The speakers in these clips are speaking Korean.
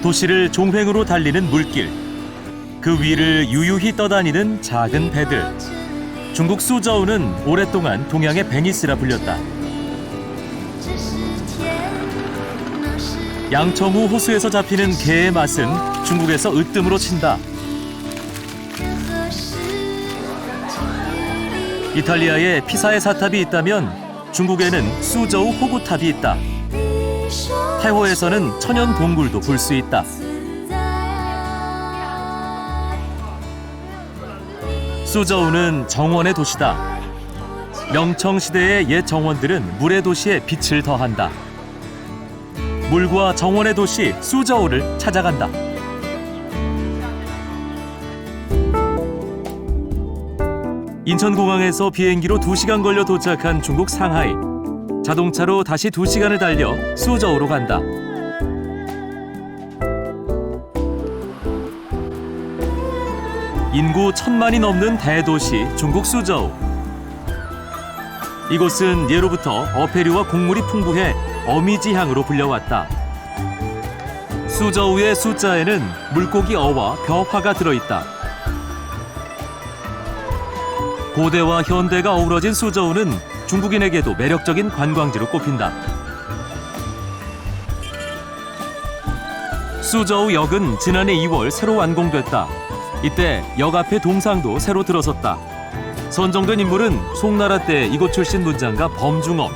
도시를 종횡으로 달리는 물길, 그 위를 유유히 떠다니는 작은 배들. 중국 수저우는 오랫동안 동양의 베니스라 불렸다. 양천우 호수에서 잡히는 게의 맛은 중국에서 으뜸으로 친다. 이탈리아에 피사의 사탑이 있다면 중국에는 수저우 호구탑이 있다. 태호에서는 천연 동굴도 볼 수 있다. 수저우는 정원의 도시다. 명청시대의 옛 정원들은 물의 도시에 빛을 더한다. 물과 정원의 도시 수저우를 찾아간다. 인천공항에서 비행기로 2시간 걸려 도착한 중국 상하이. 자동차로 다시 2시간을 달려 수저우로 간다. 인구 1000만이 넘는 대도시 중국 수저우. 이곳은 예로부터 어패류와 곡물이 풍부해 어미지향으로 불려왔다. 수저우의 수자에는 물고기 어와 벼화가 들어있다. 고대와 현대가 어우러진 수저우는 중국인에게도 매력적인 관광지로 꼽힌다. 수저우역은 지난해 2월 새로 완공됐다. 이때 역 앞에 동상도 새로 들어섰다. 선정된 인물은 송나라 때 이곳 출신 문장가 범중엄.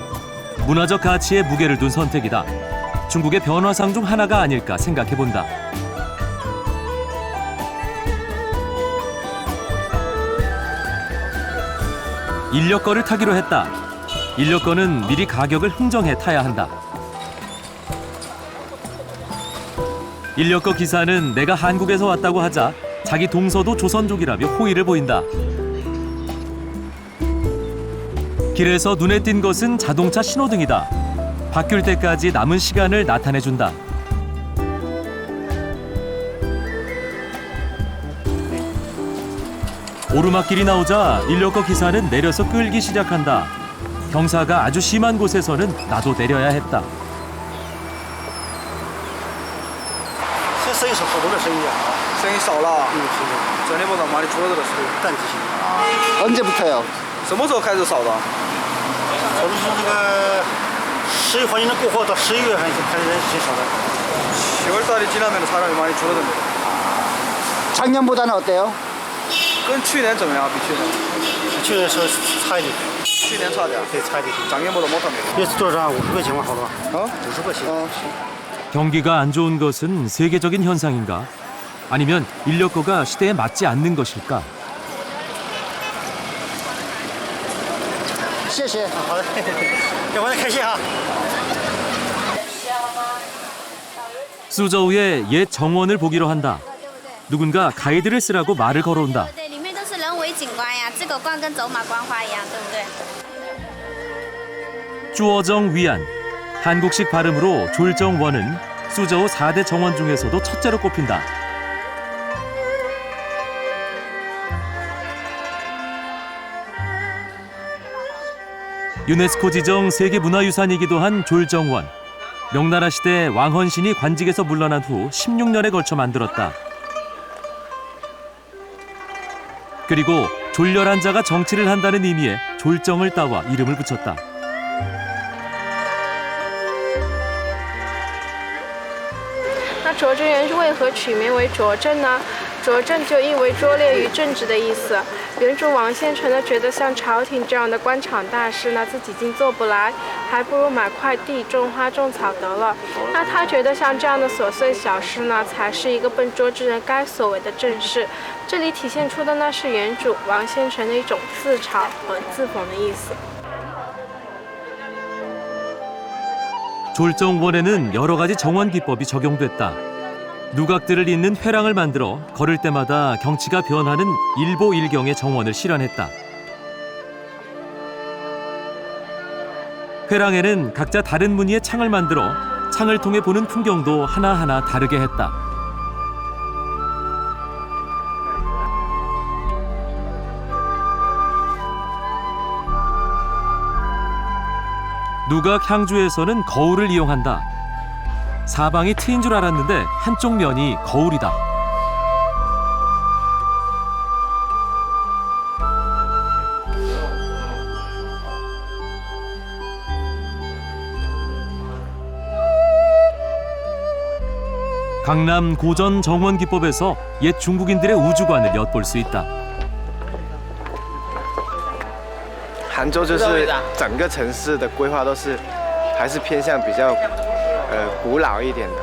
문화적 가치에 무게를 둔 선택이다. 중국의 변화상 중 하나가 아닐까 생각해본다. 인력거를 타기로 했다. 인력거는 미리 가격을 흥정해 타야 한다. 인력거 기사는 내가 한국에서 왔다고 하자 자기 동서도 조선족이라며 호의를 보인다. 길에서 눈에 띈 것은 자동차 신호등이다. 바뀔 때까지 남은 시간을 나타내준다. 오르막길이 나오자 인력거 기사는 내려서 끌기 시작한다. 경사가 아주 심한 곳에서는 나도 내려야 했다. 现在生意少，好多的生意啊，生意少了，是전에보다 많이 줄어들었어요.淡季性。 언제부터요? 什么时候开始少的？我们是这个10月黄金周过后到11月份就开始人挺少的。 10월달이 지나면 사람이 많이 줄어듭니다. 작년보다는 어때요? 跟去年怎么样？比去年？去年稍微差一点，去年差点，对，差一点。 작년보다 못합니다. 月多少50块钱吧，好了吧？50块钱。 경기가 안 좋은 것은 세계적인 현상인가? 아니면 인력거가 시대에 맞지 않는 것일까? 谢谢。好的，要玩的开心啊！ 수저우의 옛 정원을 보기로 한다. 누군가 가이드를 쓰라고 말을 걸어온다. 对，里面都是人为景观呀，自狗观跟走马观花一样，对不对？ 쭈어정 위안. 한국식 발음으로 졸정원은 수저우 4대 정원 중에서도 첫째로 꼽힌다. 유네스코 지정 세계문화유산이기도 한 졸정원. 명나라 시대 왕헌신이 관직에서 물러난 후 16년에 걸쳐 만들었다. 그리고 졸렬한 자가 정치를 한다는 의미에 졸정을 따와 이름을 붙였다.那拙政园为何取名为拙政呢？拙政就意为拙劣于政治的意思。原主王献臣呢，觉得像朝廷这样的官场大事呢，自己竟做不来，还不如买块地种花种草得了。那他觉得像这样的琐碎小事呢，才是一个笨拙之人该所为的正事。这里体现出的呢，是原主王献臣的一种自嘲和自讽的意思。 졸정원에는 여러 가지 정원 기법이 적용됐다. 누각들을 잇는 회랑을 만들어 걸을 때마다 경치가 변하는 일보일경의 정원을 실현했다. 회랑에는 각자 다른 무늬의 창을 만들어 창을 통해 보는 풍경도 하나하나 다르게 했다. 누각 향주에서는 거울을 이용한다. 사방이 트인 줄 알았는데 한쪽 면이 거울이다. 강남 고전 정원 기법에서 옛 중국인들의 우주관을 엿볼 수 있다. 杭州就是整个城市的规划都是还是偏向比较古老一点的，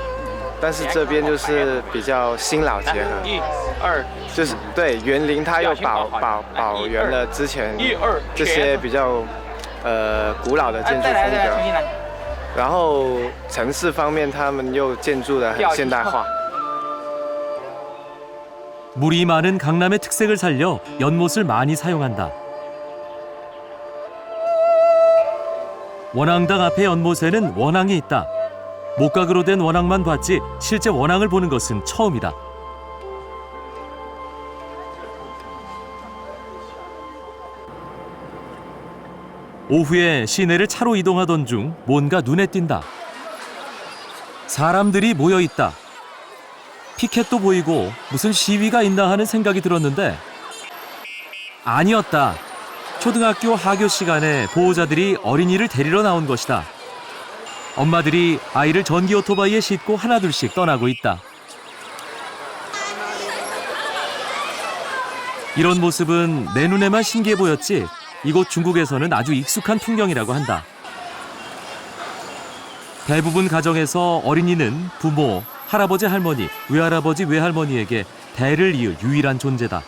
但是这边就是比较新老结合，就是对园林它又保原了之前这些比较古老的建筑风格。 然后城市方面，他们又建筑得很现代化。 물이 많은 강남의 특색을 살려 연못을 많이 사용한다. 원앙당 앞의 연못에는 원앙이 있다. 목각으로 된 원앙만 봤지 실제 원앙을 보는 것은 처음이다. 오후에 시내를 차로 이동하던 중 뭔가 눈에 띈다. 사람들이 모여 있다. 피켓도 보이고 무슨 시위가 있나 하는 생각이 들었는데 아니었다. 초등학교 하교 시간에 보호자들이 어린이를 데리러 나온 것이다. 엄마들이 아이를 전기 오토바이에 싣고 하나둘씩 떠나고 있다. 이런 모습은 내 눈에만 신기해 보였지 이곳 중국에서는 아주 익숙한 풍경이라고 한다. 대부분 가정에서 어린이는 부모, 할아버지, 할머니, 외할아버지, 외할머니에게 대를 이을 유일한 존재다.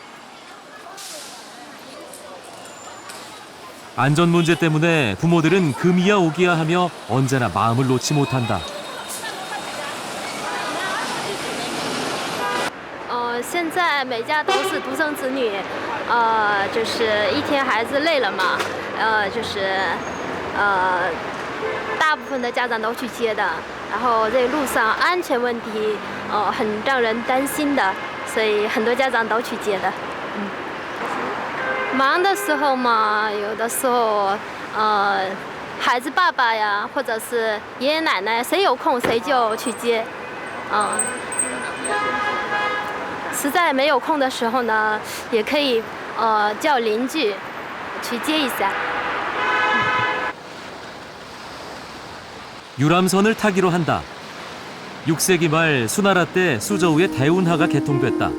안전 문제 때문에 부모들은 금이야 오기야 하며 언제나 마음을 놓지 못한다. 现在每家都是独生子女，就是一天孩子累了嘛，大部分的家长都去接的，然后这路上安全问题，很让人担心的，所以很多家长都去接的。忙的时候嘛，有的时候，孩子爸爸呀，或者是爷爷奶奶，谁有空谁就去接，实在没有空的时候呢，也可以叫邻居去接一下。 유람선을 타기로 한다. 6세기 말 수나라 때 수저우의 대운하가 개통됐다.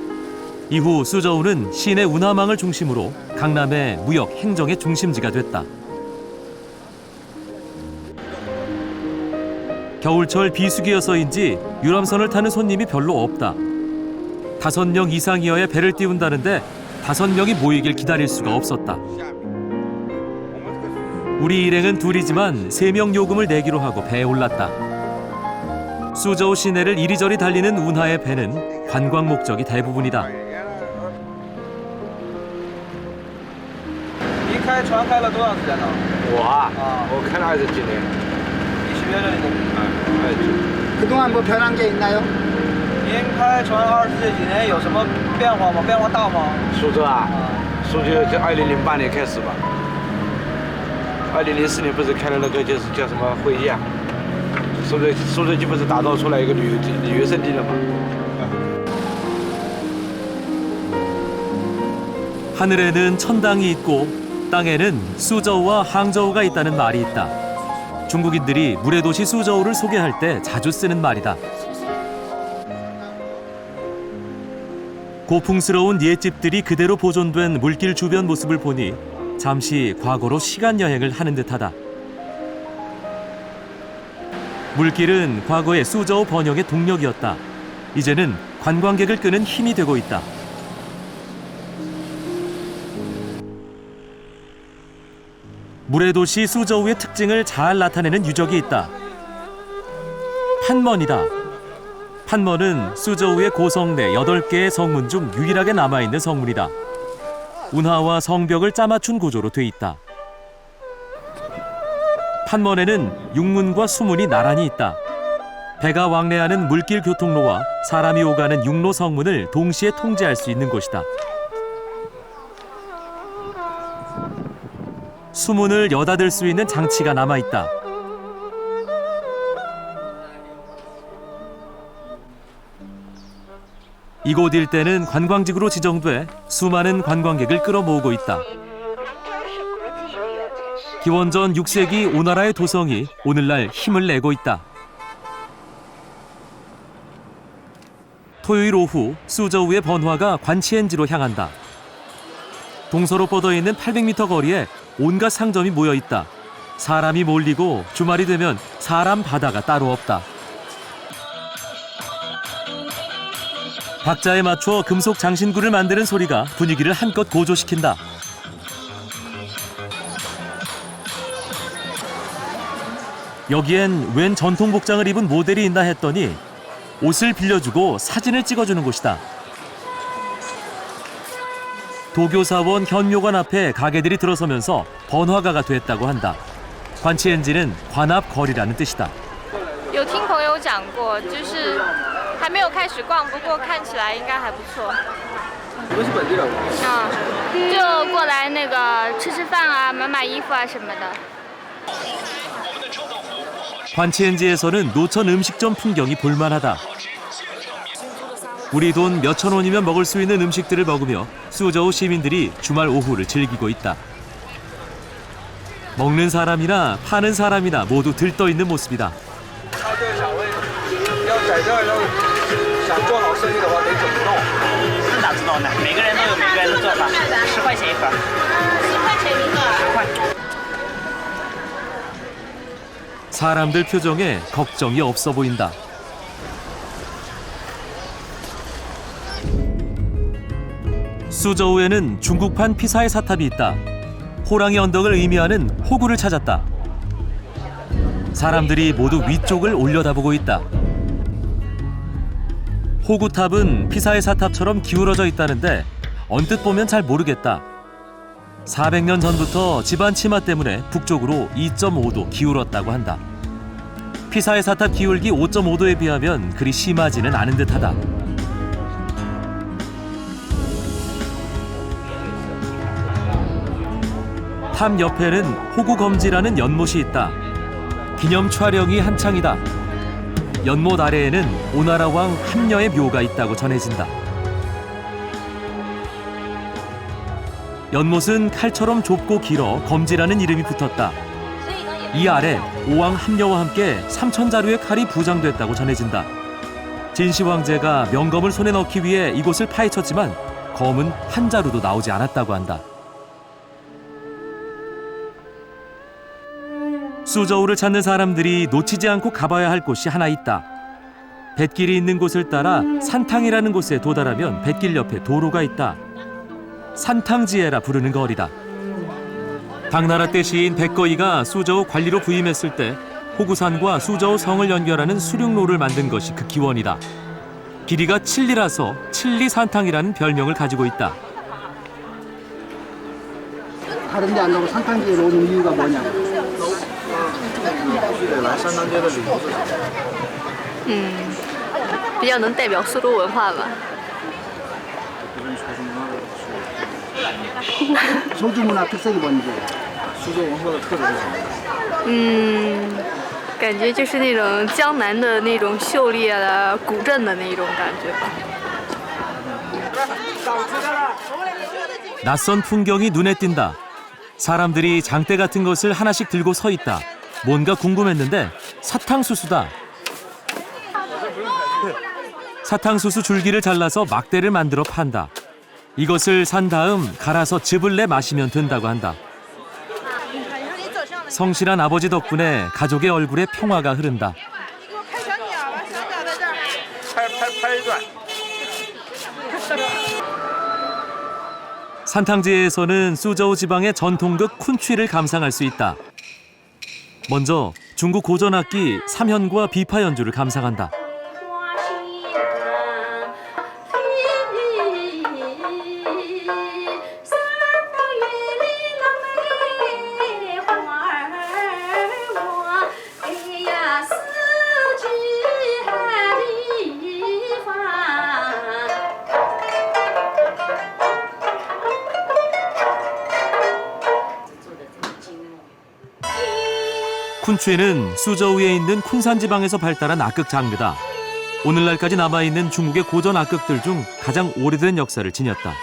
이후 수저우는 시내 운하망을 중심으로 강남의 무역 행정의 중심지가 됐다. 겨울철 비수기여서인지 유람선을 타는 손님이 별로 없다. 5명 이상이어야 배를 띄운다는데 5명이 모이길 기다릴 수가 없었다. 우리 일행은 둘이지만 3명 요금을 내기로 하고 배에 올랐다. 수저우 시내를 이리저리 달리는 운하의 배는 관광 목적이 대부분이다. 您开船开了多长时间了？我开了20几年。20몇 년이고. 그동안 뭐 변한 게 있나요? 您开船20几年有什么变化吗？变化大吗？苏州啊，苏州就2008年开始吧。2004年不是开了那个就是叫什么会议啊？苏州基本是打造出来一个旅游胜地了嘛。 하늘에는 천당이 있고 땅에는 수저우와 항저우가 있다는 말이 있다. 중국인들이 물의 도시 수저우를 소개할 때 자주 쓰는 말이다. 고풍스러운 옛집들이 그대로 보존된 물길 주변 모습을 보니 잠시 과거로 시간 여행을 하는 듯하다. 물길은 과거의 수저우 번영의 동력이었다. 이제는 관광객을 끄는 힘이 되고 있다. 물의 도시 수저우의 특징을 잘 나타내는 유적이 있다. 판먼이다. 판먼은 수저우의 고성내 8개의 성문 중 유일하게 남아있는 성문이다. 운하와 성벽을 짜맞춘 구조로 돼 있다. 판먼에는 육문과 수문이 나란히 있다. 배가 왕래하는 물길 교통로와 사람이 오가는 육로 성문을 동시에 통제할 수 있는 곳이다. 수문을 여닫을 수 있는 장치가 남아있다. 이곳 일대는 관광지구로 지정돼 수많은 관광객을 끌어모으고 있다. 기원전 6세기 오나라의 도성이 오늘날 힘을 내고 있다. 토요일 오후 수저우의 번화가 관치엔지로 향한다. 동서로 뻗어 있는 800m 거리에 온갖 상점이 모여 있다. 사람이 몰리고 주말이 되면 사람 바다가 따로 없다. 박자에 맞춰 금속 장신구를 만드는 소리가 분위기를 한껏 고조시킨다. 여기엔 웬 전통 복장을 입은 모델이 있나 했더니 옷을 빌려주고 사진을 찍어주는 곳이다. 도교사원 현묘관 앞에 가게들이 들어서면서 번화가가 됐다고 한다. 관치엔지는 관합거리라는 뜻이다. 有听朋友讲过，就是还没有开始逛，不过看起来应该还不错。都是本地人吗？就过来那个吃吃饭啊，买买衣服啊什么的。 관치엔지에서는 노천 음식점 풍경이 볼만하다. 우리 돈 몇천 원이면 먹을 수 있는 음식들을 먹으며 수저우 시민들이 주말 오후를 즐기고 있다. 먹는 사람이나 파는 사람이나 모두 들떠있는 모습이다. 사람들 표정에 걱정이 없어 보인다. 수저우에는 중국판 피사의 사탑이 있다. 호랑이 언덕을 의미하는 호구를 찾았다. 사람들이 모두 위쪽을 올려다보고 있다. 호구탑은 피사의 사탑처럼 기울어져 있다는데 언뜻 보면 잘 모르겠다. 400년 전부터 집안 치마 때문에 북쪽으로 2.5도 기울었다고 한다. 피사의 사탑 기울기 5.5도에 비하면 그리 심하지는 않은 듯하다. 탑 옆에는 호구검지라는 연못이 있다. 기념 촬영이 한창이다. 연못 아래에는 오나라 왕 함녀의 묘가 있다고 전해진다. 연못은 칼처럼 좁고 길어 검지라는 이름이 붙었다. 이 아래 오왕 함녀와 함께 3,000자루의 칼이 부장됐다고 전해진다. 진시 황제가 명검을 손에 넣기 위해 이곳을 파헤쳤지만 검은 한 자루도 나오지 않았다고 한다. 수저우를 찾는 사람들이 놓치지 않고 가봐야 할 곳이 하나 있다. 뱃길이 있는 곳을 따라 산탕이라는 곳에 도달하면 뱃길 옆에 도로가 있다. 산탕지혜라 부르는 거리다. 당나라 때 시인 백거이가 수저우 관리로 부임했을 때 호구산과 수저우 성을 연결하는 수륙로를 만든 것이 그 기원이다. 길이가 7리라서 칠리산탕이라는 별명을 가지고 있다. 다른 데 안 가고 산탕지로 오는 이유가 뭐냐고. 比较能代表苏州文化吧。 소주 문화 특색이 뭔지. 感觉就是那种江南的那种秀丽的古镇的那种感觉。 낯선 풍경이 눈에 띈다. 사람들이 장대 같은 것을 하나씩 들고 서 있다. 뭔가 궁금했는데 사탕수수다. 사탕수수 줄기를 잘라서 막대를 만들어 판다. 이것을 산 다음 갈아서 즙을 내 마시면 된다고 한다. 성실한 아버지 덕분에 가족의 얼굴에 평화가 흐른다. 산탕지에서는 수저우 지방의 전통극 쿤취를 감상할 수 있다. 먼저 중국 고전악기 삼현과 비파 연주를 감상한다. 쿤취는 수저우에 있는 쿤산 지방에서 발달한 악극 장르다. 오늘날까지 남아있는 중국의 고전 악극들 중 가장 오래된 역사를 지녔다.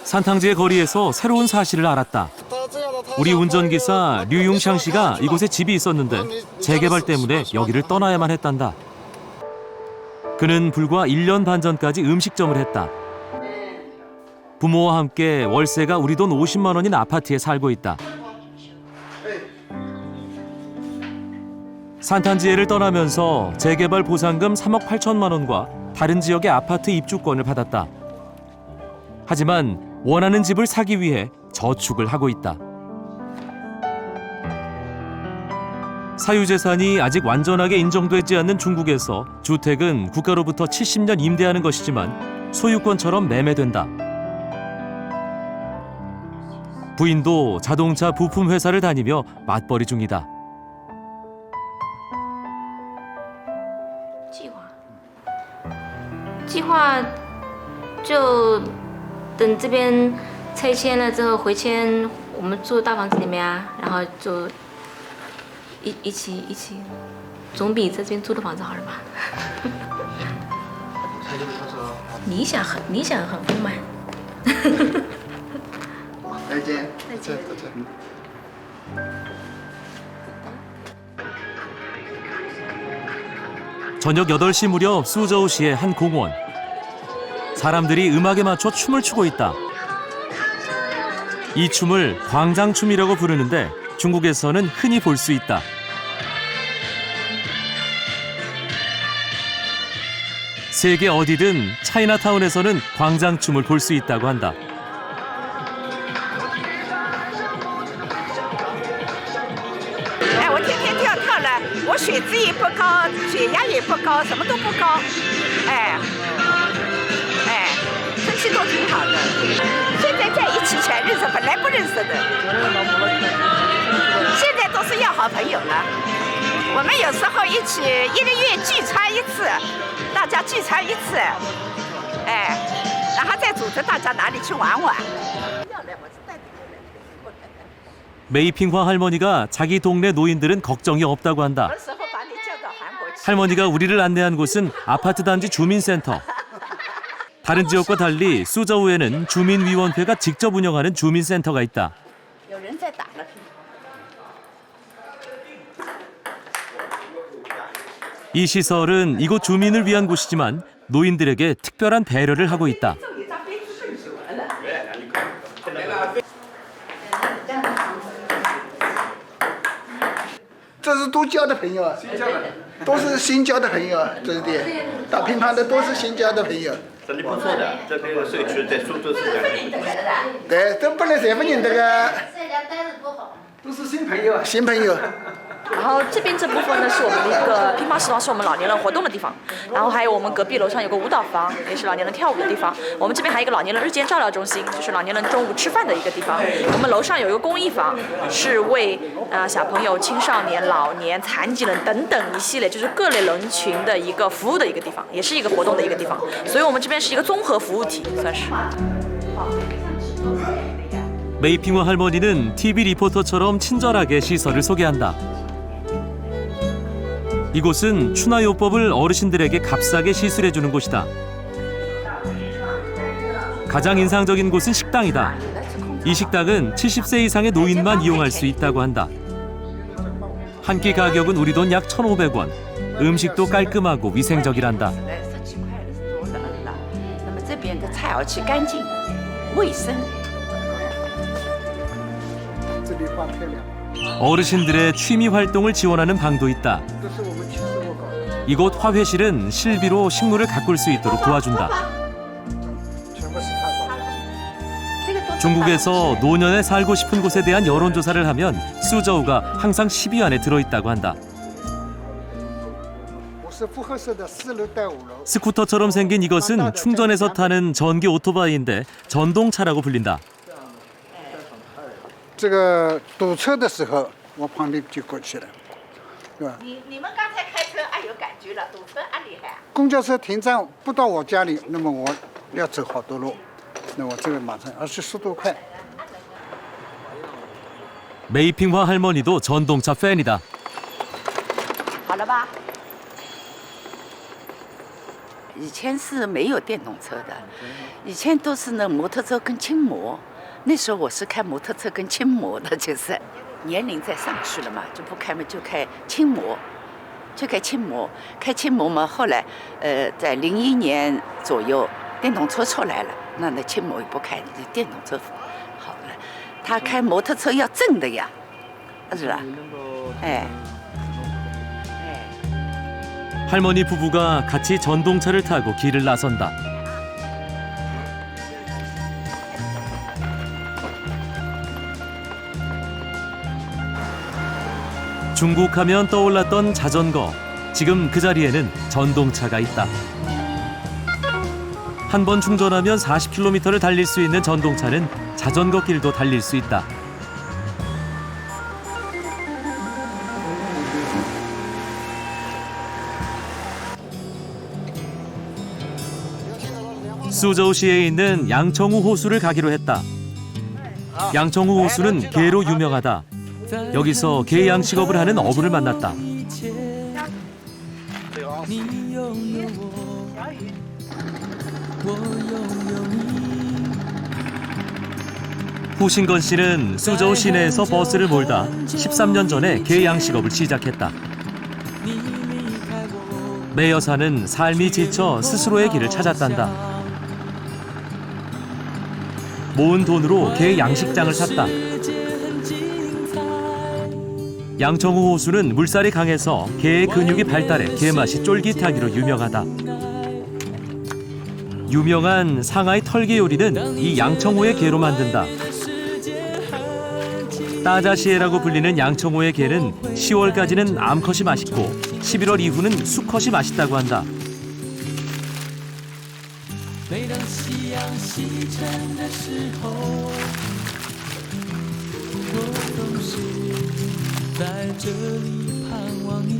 산탕지의 거리에서 새로운 사실을 알았다. 우리 운전기사 류용샹 씨가 이곳에 집이 있었는데 재개발 때문에 여기를 떠나야만 했단다. 그는 불과 1년 반 전까지 음식점을 했다. 부모와 함께 월세가 우리 돈 50만 원인 아파트에 살고 있다. 산탄지에를 떠나면서 재개발 보상금 3억 8천만 원과 다른 지역의 아파트 입주권을 받았다. 하지만 원하는 집을 사기 위해 저축을 하고 있다. 사유재산이 아직 완전하게 인정되지 않는 중국에서 주택은 국가로부터 70년 임대하는 것이지만 소유권처럼 매매된다. 부인도 자동차 부품 회사를 다니며 맞벌이 중이다. 计划就等这边拆迁了之后回迁，我们住大房子里面啊，然后就一起，总比在这边租的房子好了吧？理想很丰满。再见。 저녁 8시 무렵 수저우시의 한 공원. 사람들이 음악에 맞춰 춤을 추고 있다. 이 춤을 광장춤이라고 부르는데 중국에서는 흔히 볼 수 있다. 세계 어디든 차이나타운에서는 광장춤을 볼 수 있다고 한다. 我天天跳了，我血脂也不高，血压也不高，什么都不高，身体都挺好的。现在在一起才认识，本来不认识的，现在都是要好朋友了。我们有时候一起1个月聚餐一次，大家聚餐一次，然后再组织大家哪里去玩玩。 메이핑화 할머니가 자기 동네 노인들은 걱정이 없다고 한다. 할머니가 우리를 안내한 곳은 아파트 단지 주민센터. 다른 지역과 달리 수저우에는 주민위원회가 직접 운영하는 주민센터가 있다. 이 시설은 이곳 주민을 위한 곳이지만 노인들에게 특별한 배려를 하고 있다. 这是都交的朋友，都是新交的朋友，这是的，打乒乓的都是新交的朋友。这里不错的，这边的社区在苏州市讲。对，都本来谁不认得个，都是新朋友，新朋友。 然后这边这部分呢是我们的一个乒乓食堂，是我们老年人活动的地方。然后还有我们隔壁楼上有个舞蹈房，也是老年人跳舞的地方。我们这边还有一个老年人日间照料中心，就是老年人中午吃饭的一个地方。我们楼上有一个公益房，是为小朋友、青少年、老年、残疾人等等一系列就是各类人群的一个服务的一个地方，也是一个活动的一个地方。所以我们这边是一个综合服务体，算是。 메이핑화 할머니는 TV 리포터처럼 친절하게 시설을 소개한다. 이곳은 추나요법을 어르신들에게 값싸게 시술해주는 곳이다. 가장 인상적인 곳은 식당이다. 이 식당은 70세 이상의 노인만 이용할 수 있다고 한다. 한 끼 가격은 우리 돈 약 1,500원. 음식도 깔끔하고 위생적이란다. 어르신들의 취미 활동을 지원하는 방도 있다. 이곳 화훼실은 실비로 식물을 가꿀 수 있도록 도와준다. 중국에서 노년에 살고 싶은 곳에 대한 여론조사를 하면 수저우가 항상 10위 안에 들어있다고 한다. 스쿠터처럼 생긴 이것은 충전해서 타는 전기 오토바이인데 전동차라고 불린다. 这个堵车的时候，我旁边就过去了。对吧？你们刚才开车有感觉了，堵车厉害。公交车停站不到我家里，那么我要走好多路，那我这个马上，而且速度快。 메이핑화 할머니도 전동차 팬이다. 好了吧？以前是没有电动车的，以前都是那摩托车跟轻摩。那时候我是开摩托车跟轻摩的，就是年龄再上去了嘛，就不开嘛，就开轻摩，开轻摩嘛。后来，在01年左右，电动车出来了，那轻摩也不开，电动车好了。他开摩托车要正的呀，是吧？哎。 할머니 부부가 같이 전동차를 타고 길을 나선다. 중국 하면 떠올랐던 자전거. 지금 그 자리에는 전동차가 있다. 한 번 충전하면 40km를 달릴 수 있는 전동차는 자전거 길도 달릴 수 있다. 수저우시에 있는 양청우 호수를 가기로 했다. 양청우 호수는 게로 유명하다. 여기서 게 양식업을 하는 어부를 만났다. 후신건 씨는 수저우 시내에서 버스를 몰다 13년 전에 게 양식업을 시작했다. 매 여사는 삶이 지쳐 스스로의 길을 찾았단다. 모은 돈으로 게 양식장을 샀다. 양청우 호수는 물살이 강해서 게의 근육이 발달해 게맛이 쫄깃하기로 유명하다. 유명한 상하이 털게 요리는 이 양청우의 게로 만든다. 따자시에라고 불리는 양청우의 게는 10월까지는 암컷이 맛있고 11월 이후는 수컷이 맛있다고 한다. 每当夕阳西沉的时候，我总是在这里盼望你。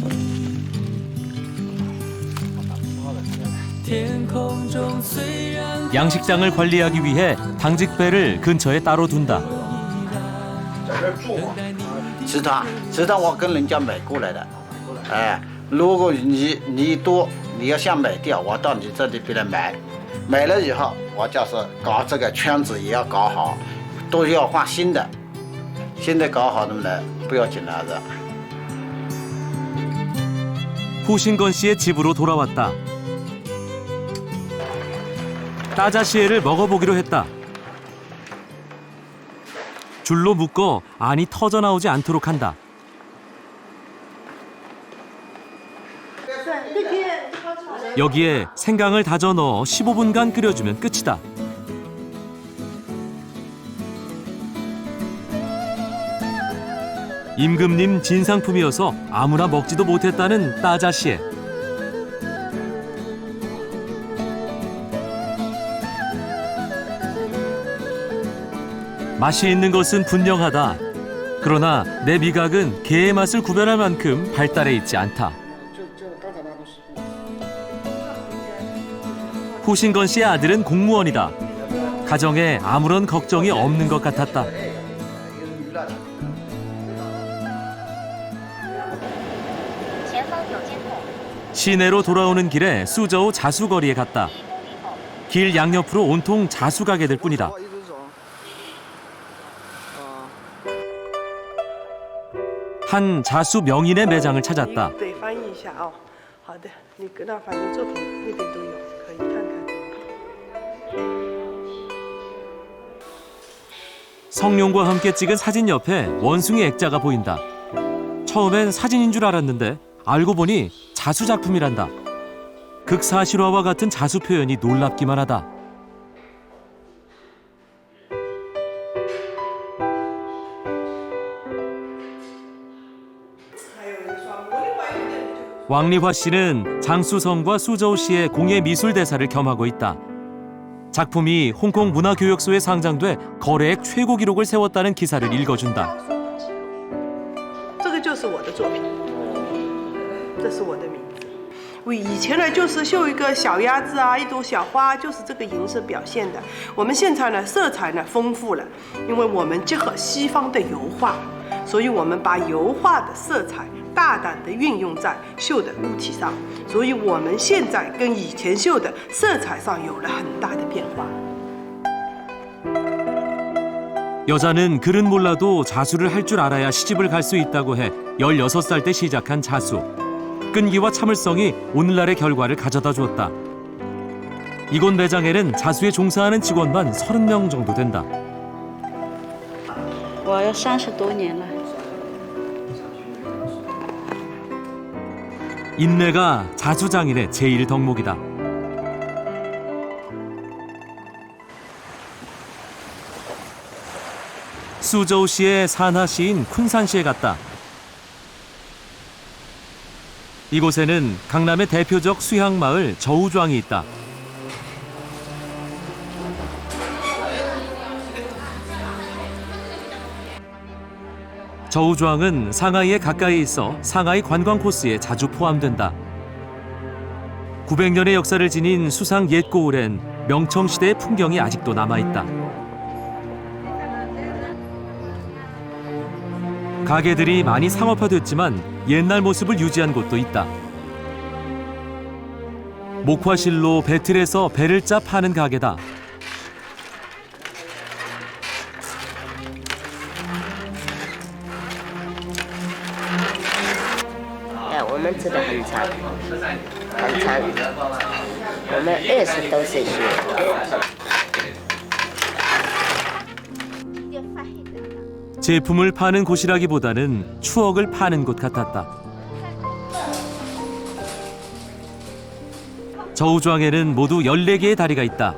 天空中虽然 양식장을 관리하기 위해 당직배를 근처에 따로 둔다. 直到我跟人家买过来的，哎，如果你多，你要想买掉，我到你这里边来买。 买了以后，我就是搞这个圈子也要搞好，都要换新的，新的搞好的呢不要紧了的。 후신건 씨의 집으로 돌아왔다. 따자시에를 먹어보기로 했다. 줄로 묶어 안이 터져나오지 않도록 한다. 여기에 생강을 다져 넣어 15분간 끓여주면 끝이다. 임금님 진상품이어서 아무나 먹지도 못했다는 따자시에. 맛이 있는 것은 분명하다. 그러나 내 미각은 게의 맛을 구별할 만큼 발달해 있지 않다. 후신건 씨의 아들은 공무원이다. 가정에 아무런 걱정이 없는 것 같았다. 시내로 돌아오는 길에 수저우 자수거리에 갔다. 길 양옆으로 온통 자수 가게들 뿐이다. 한 자수 명인의 매장을 찾았다. 성룡과 함께 찍은 사진 옆에 원숭이 액자가 보인다. 처음엔 사진인 줄 알았는데 알고 보니 자수 작품이란다. 극사실화와 같은 자수 표현이 놀랍기만 하다. 왕리화 씨는 장수성과 수저우 씨의 공예 미술 대사를 겸하고 있다. 작품이 홍콩 문화교역소에 상장돼 거래액 최고 기록을 세웠다는 기사를 읽어준다. 这是我的名字。我以前呢就是绣一个小鸭子啊，一朵小花，就是这个银色表现的。我们现在呢色彩呢丰富了，因为我们结合西方的油画，所以我们把油画的色彩大胆地运用在绣的物体上，所以我们现在跟以前绣的色彩上有了很大的变化。 여자는 글은 몰라도 자수를 할 줄 알아야 시집을 갈 수 있다고 해 16살 때 시작한 자수. 끈기와 참을성이 오늘날의 결과를 가져다 주었다. 이곳 매장에는 자수에 종사하는 직원만 30명 정도 된다. 我要30多年了。 인내가 자수장인의 제일 덕목이다. 수저우시의 산하시인 쿤산시에 갔다. 이곳에는 강남의 대표적 수향마을 저우좌ang이 있다. 저우좌ang은 상하이에 가까이 있어 상하이 관광 코스에 자주 포함된다. 900년의 역사를 지닌 수상 옛고을엔 명청시대의 풍경이 아직도 남아있다. 가게들이 많이 상업화됐지만 옛날 모습을 유지한 곳도 있다. 목화실로 배틀에서 배를 짜 파는 가게다. 我们吃的很长，很长，我们20多岁学的。 제품을 파는 곳이라기보다는 추억을 파는 곳 같았다. 저우좌ang에는 모두 14개의 다리가 있다.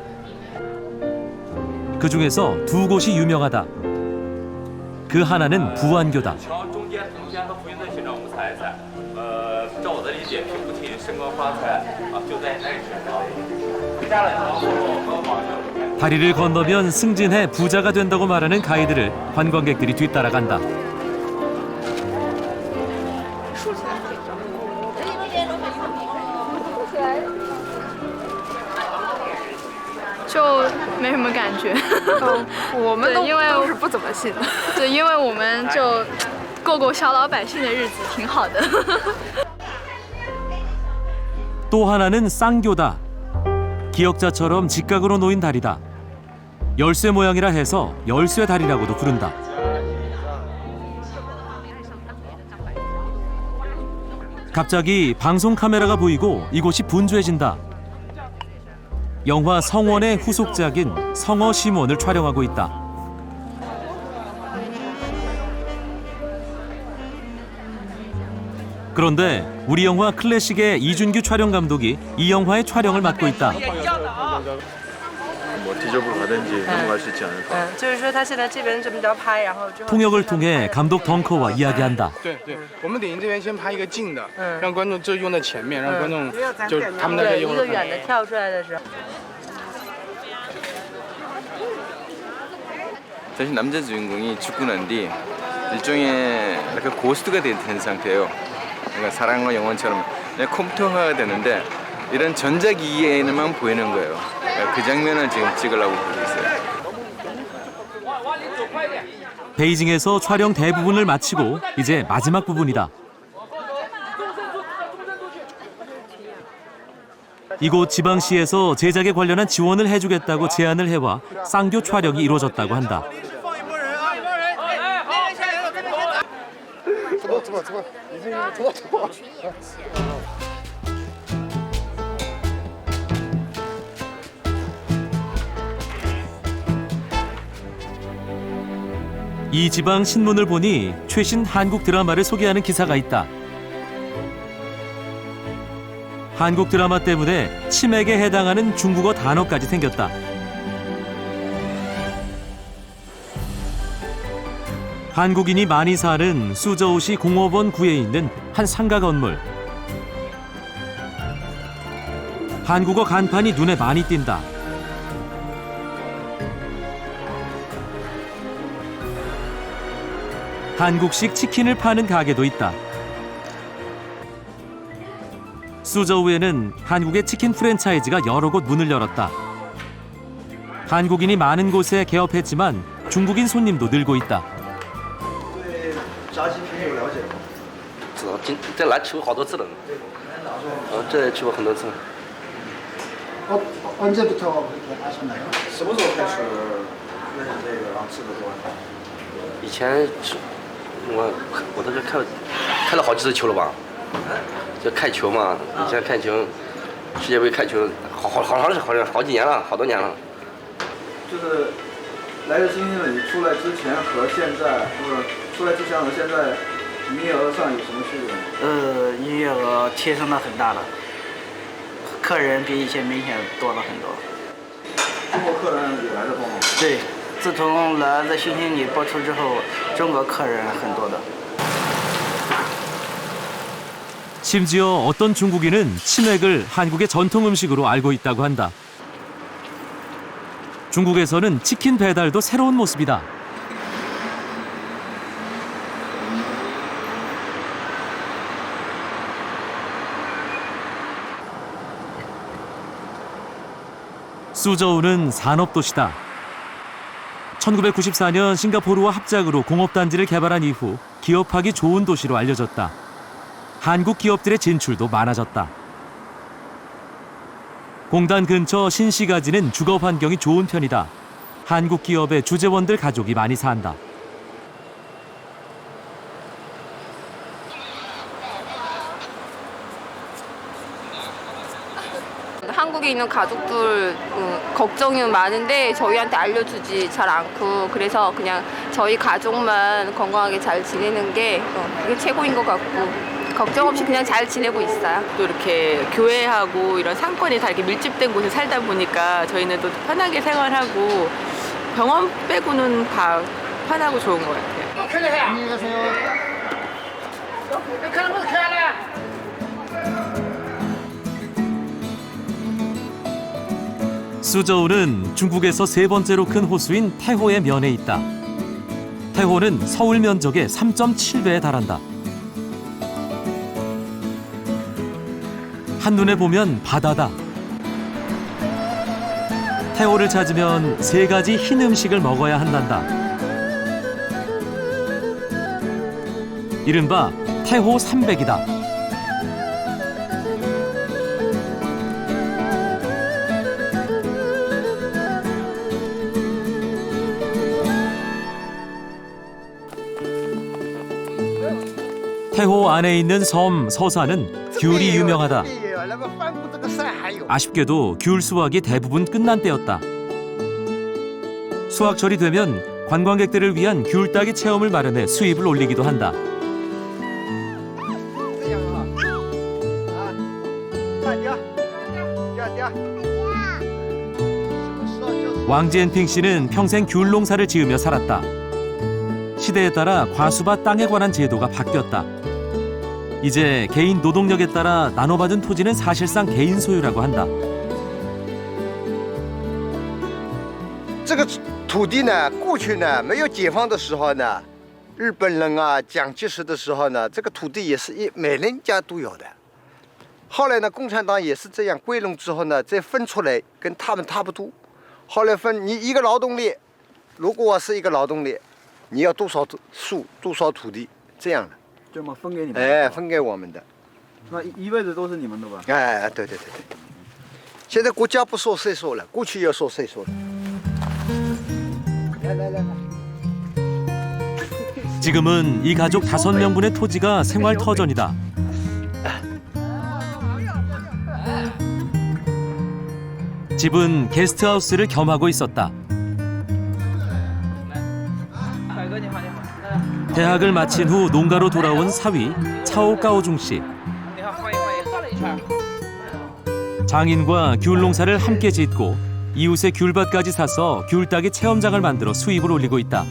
그 중에서 2곳이 유명하다. 그 하나는 부안교다. 다리를 건너면 승진해 부자가 된다고 말하는 가이드를 관광객들이 뒤따라간다. 就没什么感觉。我们都是不怎么信的。对，因为我们就过小老百姓的日子，挺好的。 또 하나는 쌍교다. 기역자처럼 직각으로 놓인 다리다. 열쇠 모양이라 해서 열쇠 다리라고도 부른다. 갑자기 방송 카메라가 보이고 이곳이 분주해진다. 영화 성원의 후속작인 성어 심원을 촬영하고 있다. 그런데 우리 영화 클래식의 이준규 촬영 감독이 이 영화의 촬영을 맡고 있다. 뭐 디저브로 가든지 넘어갈 수 있지 않을까. 통역을 통해 감독 덩커와 이야기한다. 我们电影这边先拍一个近的，让观众就用在前面，让观众就他们那个用。一个远的跳出来的时候。 사실 남자 주인공이 죽고 난 뒤 일종의 약간 고스트가 된 상태예요. 그러니까 사랑과 영혼처럼 그냥 컴퓨터화가 되는데 이런 전자기기에만 보이는 거예요. 그 장면을 지금 찍으려고 하고 있어요. 베이징에서 촬영 대부분을 마치고 이제 마지막 부분이다. 이곳 지방시에서 제작에 관련한 지원을 해주겠다고 제안을 해와 쌍교 촬영이 이루어졌다고 한다. 이 지방 신문을 보니 최신 한국 드라마를 소개하는 기사가 있다. 한국 드라마 때문에 치맥에 해당하는 중국어 단어까지 생겼다. 한국인이 많이 사는 수저우시 공업원 구에 있는 한 상가 건물. 한국어 간판이 눈에 많이 띈다. 한국식 치킨을 파는 가게도 있다. 수저우에는 한국의 치킨 프랜차이즈가 여러 곳 문을 열었다. 한국인이 많은 곳에 개업했지만 중국인 손님도 늘고 있다. 炸鸡品有了解吗？知道，这来吃过好多次了。这去过很多次。 언제부터 그렇게 하셨나요? 什么时候开始认识这个，然后吃的多？以前是，我都是开了好几次球了吧？就看球嘛，以前看球，世界杯看球，好几年了，好多年了。就是来自星星的你出来之前和现在，就是出来之前和现在，营业额上有什么区别？营业额提升了很大了。 客人比以前明显多了很多。中国客人也来这帮吗？对，自从《来自星星你》播出之后，中国客人很多的。 심지어 어떤 중국인은 치맥을 한국의 전통 음식으로 알고 있다고 한다. 중국에서는 치킨 배달도 새로운 모습이다. 수저우는 산업도시다. 1994년 싱가포르와 합작으로 공업단지를 개발한 이후 기업하기 좋은 도시로 알려졌다. 한국 기업들의 진출도 많아졌다. 공단 근처 신시가지는 주거 환경이 좋은 편이다. 한국 기업의 주재원들 가족이 많이 산다. 한국에 있는 가족들 걱정이 많은데 저희한테 알려주지 잘 않고 그래서 그냥 저희 가족만 건강하게 잘 지내는 게 그게 최고인 것 같고 걱정 없이 그냥 잘 지내고 있어요. 또 이렇게 교회하고 이런 상권이 다 이렇게 밀집된 곳에 살다 보니까 저희는 또 편하게 생활하고 병원 빼고는 다 편하고 좋은 것 같아요. 안녕히 가세요. 수저우는 중국에서 세 번째로 큰 호수인 태호의 면에 있다. 태호는 서울 면적의 3.7배에 달한다. 한눈에 보면 바다다. 태호를 찾으면 3가지 흰 음식을 먹어야 한단다. 이른바 태호 300이다. 태호 안에 있는 섬 서산은 귤이 유명하다. 아쉽게도 귤 수확이 대부분 끝난 때였다. 수확철이 되면 관광객들을 위한 귤 따기 체험을 마련해 수입을 올리기도 한다. 왕지엔핑 씨는 평생 귤 농사를 지으며 살았다. 시대에 따라 과수밭 땅에 관한 제도가 바뀌었다. 이제 개인 노동력에 따라 나눠받은 토지는 사실상 개인 소유라고 한다. 这个土地呢，过去呢没有解放的时候呢，日本人啊、蒋介石的时候呢，这个土地也是每人家都有的。后来呢，共产党也是这样归拢之后呢，再分出来跟他们差不多。后来分你一个劳动力，如果我是一个劳动力，你要多少树、多少土地这样的。 就嘛分给你们，哎，分给我们的，那一辈子都是你们的吧？哎，对对对对。现在国家不说税收了，过去要说税收了。来。 지금은 이 가족 5명분의 토지가 생활 터전이다. 집은 게스트하우스를 겸하고 있었다. 대학을 마친 후 농가로 돌아온 사위 차오까오중 씨. 장인과 귤 농사를 함께 짓고 이웃의 귤밭까지 사서 귤 따기 체험장을 만들어 수입을 올리고 있다.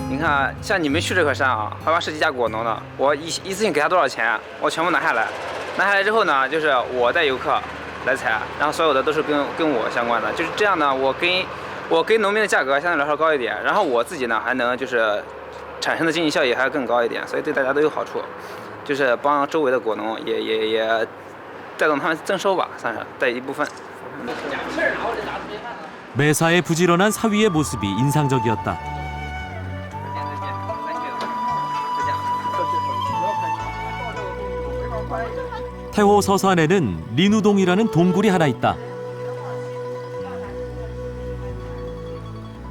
你看，像你们去这块山啊，怀化十几家果农的，我一次性给他多少钱，我全部拿下来。拿下来之后呢，就是我带游客来采，然后所有的都是跟我相关的，就是这样呢，我跟农民的价格相对来说高一点，然后我自己呢还能就是产生的经济效益还要更高一点，所以对大家都有好处，就是帮周围的果农也带动他们增收吧，算是带一部分。 매사에 부지런한 사위의 모습이 인상적이었다. 태호 서산에는 리누동이라는 동굴이 하나 있다.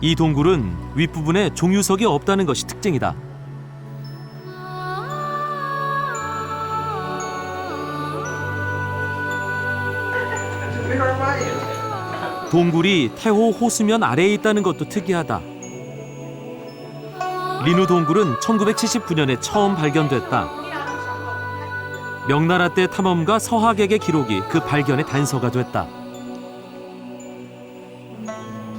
이 동굴은 윗부분에 종유석이 없다는 것이 특징이다. 동굴이 태호 호수면 아래에 있다는 것도 특이하다. 리누 동굴은 1979년에 처음 발견됐다. 명나라 때 탐험가 서학액의 기록이 그 발견의 단서가 됐다.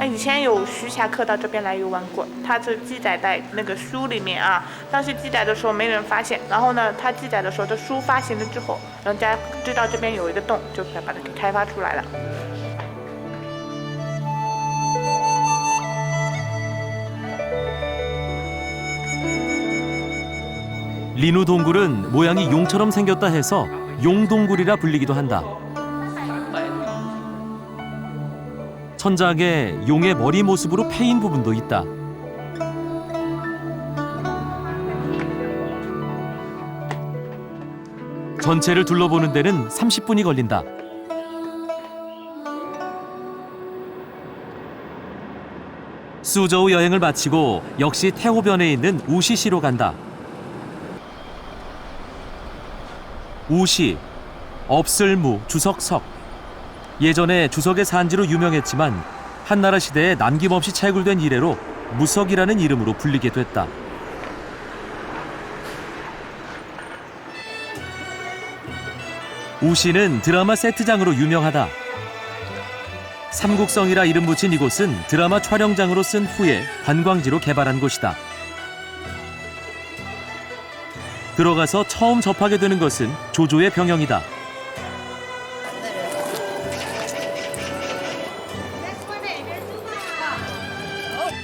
以前有徐霞客到这边来游玩过，他就记载在那个书里面啊。当时记载的时候没人发现，然后呢，他记载的时候，这书发行了之后，人家知道这边有一个洞，就把它给开发出来了。 리누 동굴은 모양이 용처럼 생겼다 해서 용동굴이라 불리기도 한다. 천장에 용의 머리 모습으로 패인 부분도 있다. 전체를 둘러보는 데는 30분이 걸린다. 수저우 여행을 마치고 역시 태호변에 있는 우시시로 간다. 우시, 업슬무, 주석석. 예전에 주석의 산지로 유명했지만 한나라 시대에 남김없이 채굴된 이래로 무석이라는 이름으로 불리게 됐다. 우시는 드라마 세트장으로 유명하다. 삼국성이라 이름 붙인 이곳은 드라마 촬영장으로 쓴 후에 관광지로 개발한 곳이다. 들어가서 처음 접하게 되는 것은 조조의 병영이다.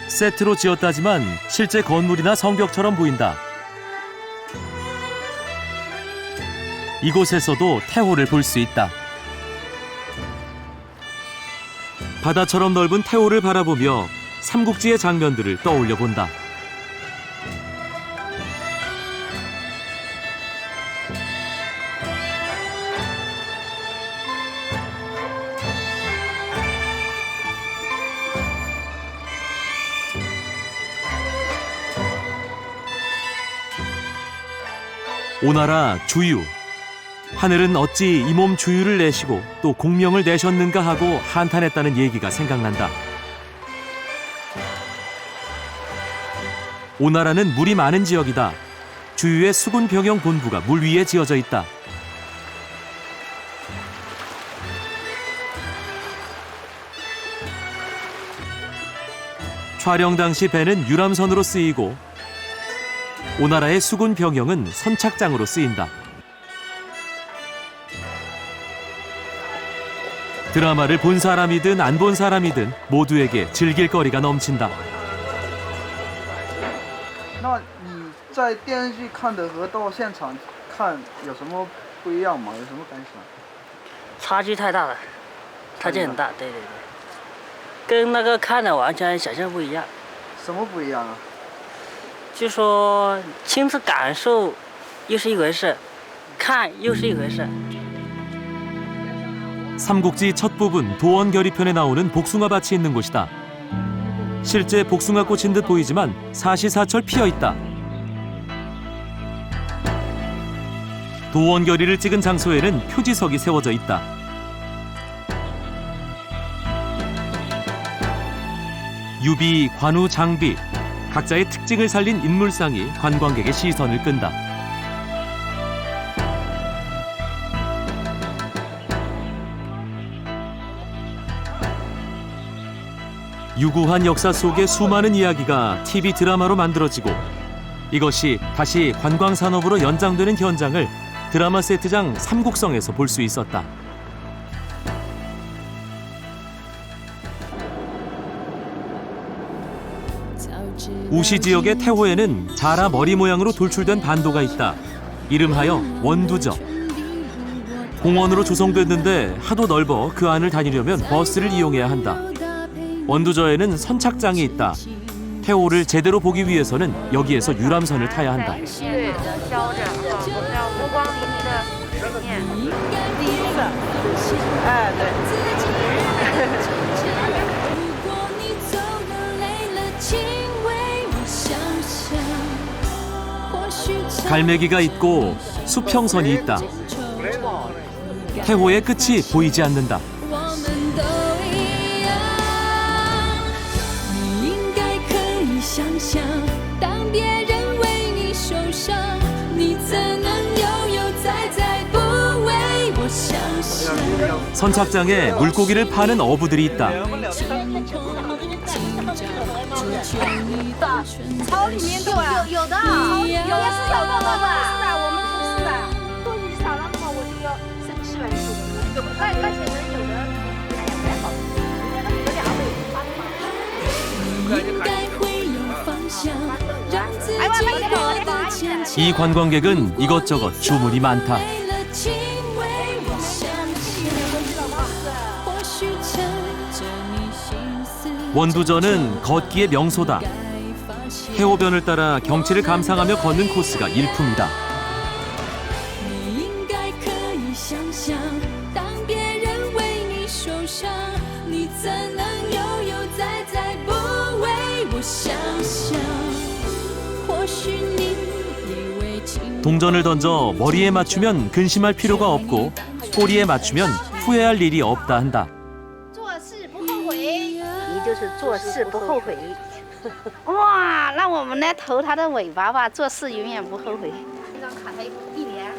세트로 지었다지만 실제 건물이나 성벽처럼 보인다. 이곳에서도 태호를 볼 수 있다. 바다처럼 넓은 태호를 바라보며 삼국지의 장면들을 떠올려 본다. 오나라 주유. 하늘은 어찌 이 몸 주유를 내시고 또 공명을 내셨는가 하고 한탄했다는 얘기가 생각난다. 오나라는 물이 많은 지역이다. 주유의 수군병영 본부가 물 위에 지어져 있다. 촬영 당시 배는 유람선으로 쓰이고 오나라의 수군병영은 선착장으로 쓰인다. 드라마를 본 사람이든 안 본 사람이든 모두에게 즐길 거리가 넘친다. 那你在电视剧看的和到现场看有什么不一样吗？有什么感想？差距太大了，差距很大，对对对，跟那个看的完全想象不一样。什么不一样啊？就说亲自感受又是一回事，看又是一回事。 삼국지 첫 부분 도원결의편에 나오는 복숭아밭이 있는 곳이다. 실제 복숭아 꽃인 듯 보이지만 사시사철 피어있다. 도원결의를 찍은 장소에는 표지석이 세워져 있다. 유비, 관우, 장비 각자의 특징을 살린 인물상이 관광객의 시선을 끈다. 유구한 역사 속의 수많은 이야기가 TV 드라마로 만들어지고 이것이 다시 관광산업으로 연장되는 현장을 드라마 세트장 삼국성에서 볼 수 있었다. 우시 지역의 태호에는 자라 머리 모양으로 돌출된 반도가 있다. 이름하여 원두저. 공원으로 조성됐는데 하도 넓어 그 안을 다니려면 버스를 이용해야 한다. 원두저에는 선착장이 있다. 태호를 제대로 보기 위해서는 여기에서 유람선을 타야 한다. 갈매기가 있고 수평선이 있다. 태호의 끝이 보이지 않는다. 선착장에 물고기를 파는 어부들이 있다. 草里面有的，也是有的，是的，我们不是的。多你少了的话，我就要生气了。而且人有的，哎呀，还好，有2倍8이 관광객은 이것저것 주문이 많다. 원두저는 걷기의 명소다. 해오변을 따라 경치를 감상하며 걷는 코스가 일품이다. 동전을 던져 머리에 맞추면 근심할 필요가 없고 꼬리에 맞추면 후회할 일이 없다 한다. 就是做事不后悔。哇，让我们来投他的尾巴吧，做事永远不后悔。这张卡他1年，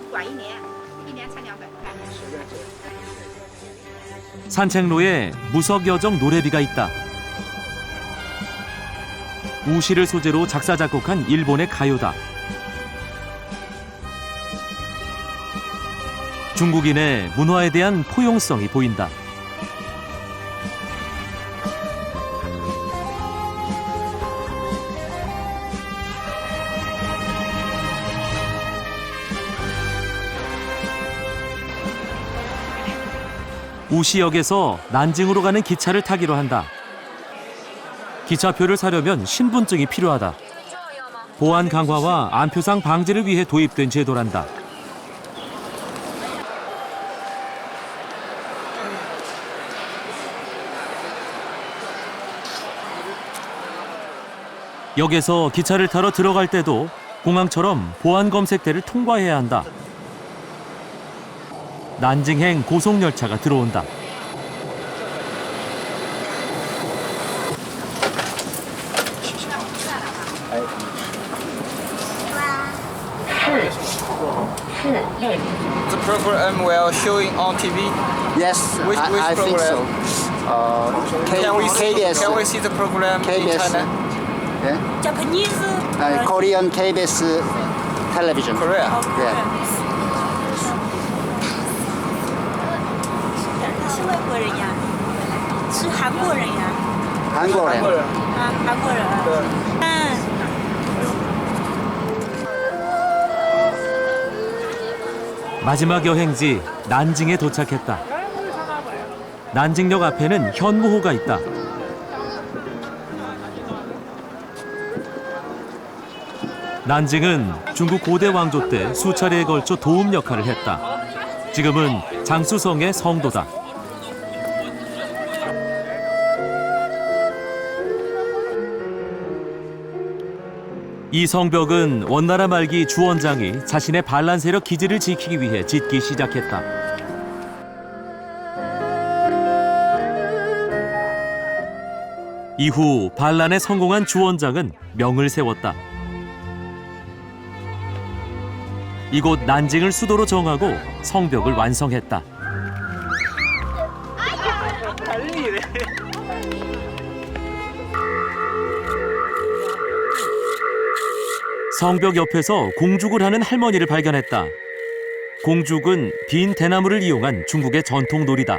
管1年，1年才200块。 산책로에 무석여정 노래비가 있다. 우시를 소재로 작사 작곡한 일본의 가요다. 중국인의 문화에 대한 포용성이 보인다. 우시역에서 난징으로 가는 기차를 타기로 한다. 기차표를 사려면 신분증이 필요하다. 보안 강화와 안표상 방지를 위해 도입된 제도란다. 역에서 기차를 타러 들어갈 때도 공항처럼 보안 검색대를 통과해야 한다. 난징행 고속열차가 들어온다. The program will showing on TV. Yes, which I think so. Can we KBS. Can we see the program in KBS. China? Yeah. Japanese. Korean KBS television. Korea. Yeah. 是外国人呀，是韩国人呀。韩国人。啊，韩国人。마지막 여행지 난징에 도착했다. 난징역 앞에는 현무호가 있다. 난징은 중국 고대 왕조 때 수차례에 걸쳐 도움 역할을 했다. 지금은 장수성의 성도다. 이 성벽은 원나라 말기 주원장이 자신의 반란 세력 기지를 지키기 위해 짓기 시작했다. 이후 반란에 성공한 주원장은 명을 세웠다. 이곳 난징을 수도로 정하고 성벽을 완성했다. 성벽 옆에서 공죽을 하는 할머니를 발견했다. 공죽은 빈 대나무를 이용한 중국의 전통 놀이다.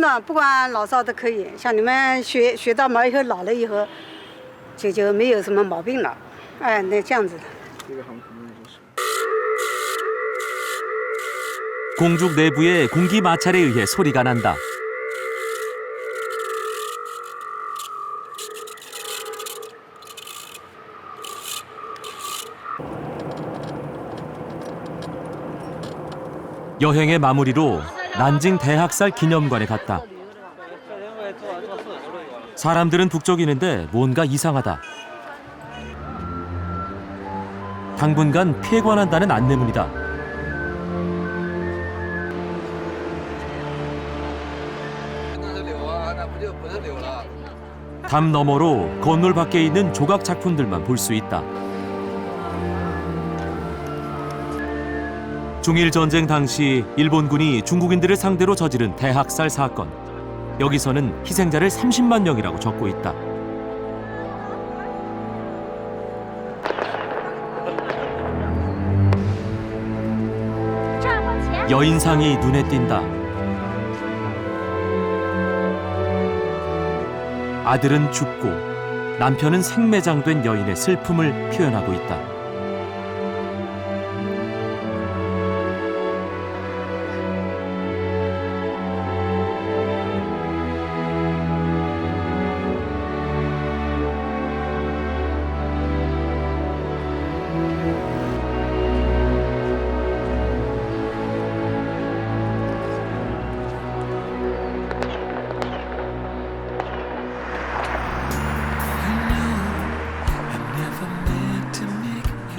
呢，不管老少都可以。像你们学到门以后，老了以后，就没有什么毛病了。哎，那这样子的。 공죽 내부의 공기 마찰에 의해 소리가 난다. 여행의 마무리로 난징 대학살 기념관에 갔다. 사람들은 북적이는데 뭔가 이상하다. 당분간 피해 관한다는 안내문이다. 담 너머로 건물 밖에 있는 조각 작품들만 볼 수 있다. 중일 전쟁 당시 일본군이 중국인들을 상대로 저지른 대학살 사건. 여기서는 희생자를 30만 명이라고 적고 있다. 여인상이 눈에 띈다. 아들은 죽고 남편은 생매장된 여인의 슬픔을 표현하고 있다.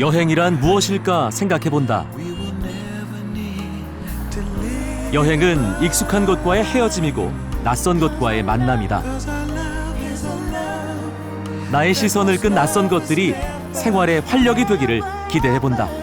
여행이란 무엇일까 생각해본다. 여행은 익숙한 것과의 헤어짐이고 낯선 것과의 만남이다. 나의 시선을 끈 낯선 것들이 생활의 활력이 되기를 기대해본다.